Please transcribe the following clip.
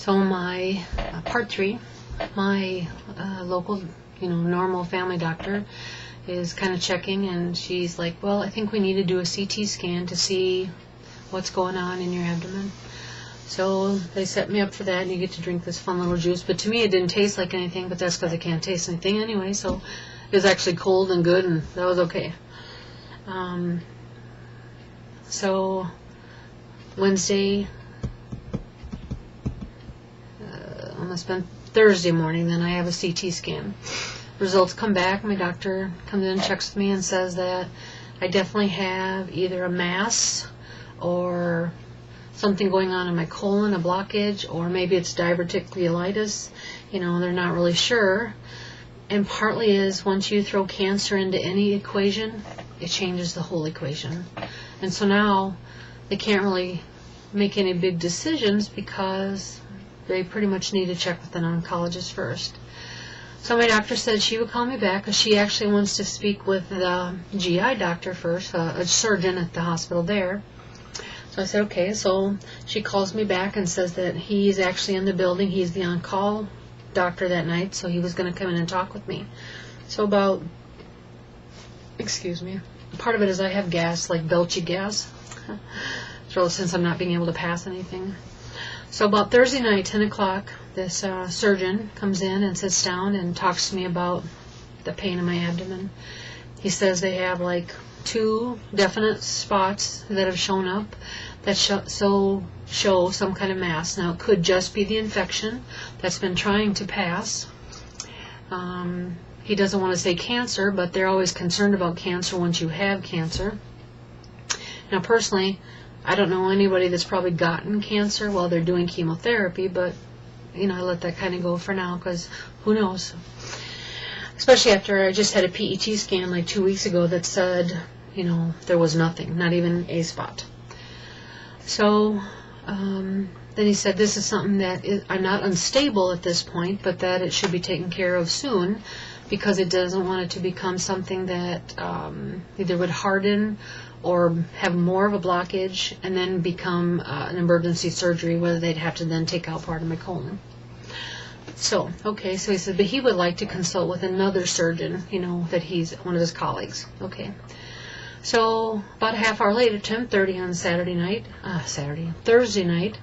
So my part 3, my local, normal family doctor is kind of checking, and she's like, well, I think we need to do a CT scan to see what's going on in your abdomen. So they set me up for that, and you get to drink this fun little juice. But to me, it didn't taste like anything, but that's because I can't taste anything anyway. So it was actually cold and good, and that was okay. So Wednesday, must have been Thursday morning, then I have a CT scan. Results come back. My doctor comes in and checks with me and says that I definitely have either a mass or something going on in my colon, a blockage, or maybe it's diverticulitis. They're not really sure. And partly is once you throw cancer into any equation, it changes the whole equation. And so now they can't really make any big decisions because they pretty much need to check with an oncologist first. So my doctor said she would call me back because she actually wants to speak with the GI doctor first, a surgeon at the hospital there. So I said, okay. So she calls me back and says that he's actually in the building. He's the on-call doctor that night, so he was going to come in and talk with me. So part of it is I have gas, like belchy gas, so since I'm not being able to pass anything. So about Thursday night, 10 o'clock, this surgeon comes in and sits down and talks to me about the pain in my abdomen. He says they have like 2 definite spots that have shown up that show some kind of mass. Now, it could just be the infection that's been trying to pass. He doesn't want to say cancer, but they're always concerned about cancer once you have cancer. Now, personally, I don't know anybody that's probably gotten cancer while they're doing chemotherapy, but, I let that kind of go for now because who knows. Especially after I just had a PET scan like 2 weeks ago that said, there was nothing, not even a spot. So then he said this is something that I'm not unstable at this point, but that it should be taken care of soon because it doesn't want it to become something that either would harden or have more of a blockage and then become an emergency surgery where they'd have to then take out part of my colon. So he said, but he would like to consult with another surgeon, that he's one of his colleagues. Okay. So about a half hour later, 10:30 on Thursday night,